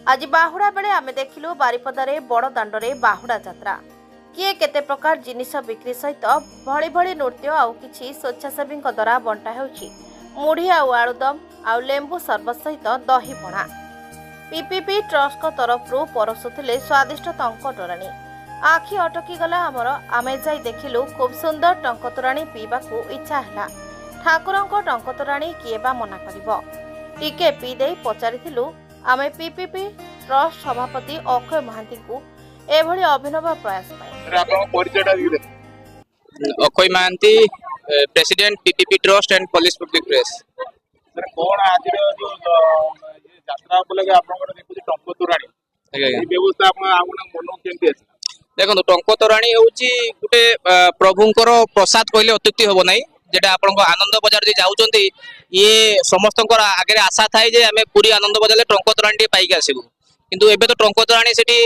आज बाहुड़ा बेले आमे देखिलु बारिपदारे बड़ दांडरे बाहुड़ा यात्रा किए केते प्रकार जिनिस बिक्री सहित भली भली नृत्य आउ किछि स्वेच्छासेवी द्वारा बंटा हेउछि मुढ़ी आउ आलुदम आउ लेंबू सरबत सहित दही पणा। पीपीपी ट्रस्ट तरफ परसुथिले स्वादिष्ट टंक तोराणी। आखि अटकी गला आमर आमे जाई देखिलु खूब सुंदर टंक तोराणी पीबाकू इच्छा हैला। ठाकुरंको टंक तोराणी किए बा मना करिवो। टिके पी देई पचारिथिलु आमे पीपीपी ट्रस्ट सभापति अक्षय महांती को एभली अभिनव प्रयास Akshay Mohanty president PPP trust and police public press. कौन आज जो यात्रा उपलक्षे आपनकर देखु टंक तोराणी ए व्यवस्था आपन मन केमती अछि? देखो टंक तोराणी होउची गुटे प्रभुंकर प्रसाद कहले अत्युक्ति होबो नै। जेटा आपन आनंद बजार जे जाउचंती ये समस्त आगे आशा थाए जे आमे पूरी आनंद बजार टंक तोराणी पाइक आसबू, किंतु एबे तो टंक तोराणी सेठी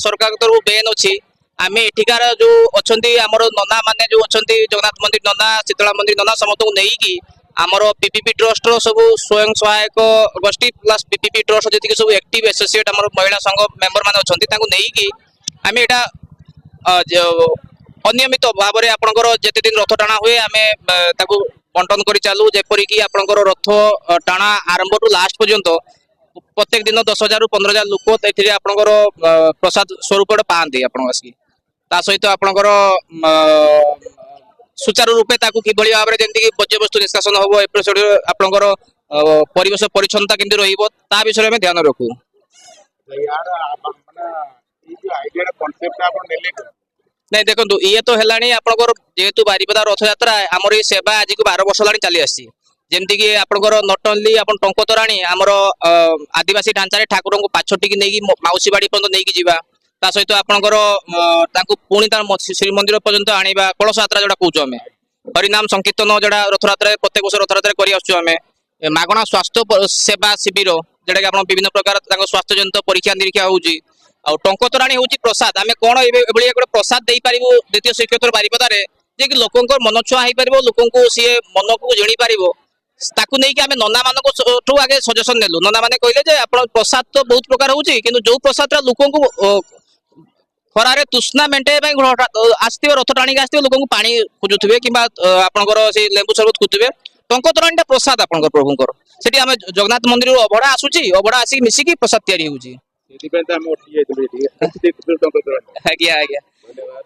सरकार तरफ बैन अछि। आमे एठिकार जो अछंती हमर नना माने जो अछंती जगन्नाथ मंदिर नना शीतला मंदिर नना समस्त को नेई की हमर पीपीपी ट्रस्ट रो सब स्वयं सहायक गोष्ठी प्लस पीपीपी ट्रस्ट जति सब एक्टिव एसोसिएट हमर महिला संघ मेंबर माने अछंती ताको नेई की आमे एटा अनियमित भाव में आपंकर जिते दिन रथ टाणा हुए आम बंटन कर चालू जेपरी कि आपंकर रथ टाणा आरंभ टू लास्ट पर्यंत प्रत्येक दिन 10,000 ରୁ 15,000 लोक आपंकर प्रसाद स्वरूप पाती ता सहित आपंकर सुचारू रूपे कि भाव में जमीक बर्ज्यवस्तु निष्कासन हम आपंकर परिवेश परिच्छन्नता केमती रा विषय में ध्यान रखू। नहीं देखो ये तो है आपंकर जेहेतु बारिपदा रथ यात्रा आमर ये सेवा आज को 12 वर्ष ला चली आसी जमती कि आपंकर नट ओनली आप टंक तोराणी आमर आदिवासी ढांचा ठाकुर को पाछटी नहीं माउसी बाड़ी पर्यटन नहीं जावा ता सहित आपंकर पुणी श्रीमंदिर पर्यंत आनिबा कलश यात्रा जोड़ा कहूँ आम हरिनाम संकीर्तन जोड़ा रथयात्रा प्रत्येक वर्ष रथयात्रा कर मागणा स्वास्थ्य सेवा शिविर जोटा कि आप विभिन्न प्रकार स्वास्थ्य जनित परीक्षा निरीक्षा होउची आ टंक तोराणी हूँ प्रसाद आम कौन ये प्रसाद दे पारू द्वितीय श्रीक्षेत्र बारिपदार जे कि लोक मन छुआ हो पार लोक सी मन को जिणी पार ताकू नहीं कि आम नना मान आगे सजेसन नेलु नना मैंने कहले आप प्रसाद तो बहुत प्रकार होची किंतु जो प्रसाद लोक खरारे तृष्णा मेटाइबा आसवे रथ टाणी आसवे लोक पानी खोजुवे कि आपंकर से लेंबू सरबत खोजुवे टंक तोराणी प्रसाद आप प्रभुंर से आम जगन्नाथ मंदिर अभड़ा आसूची अभड़ा आसिक मिसिकी प्रसाद तैयारी होउची। आज्ञा आज्ञा धन्यवाद।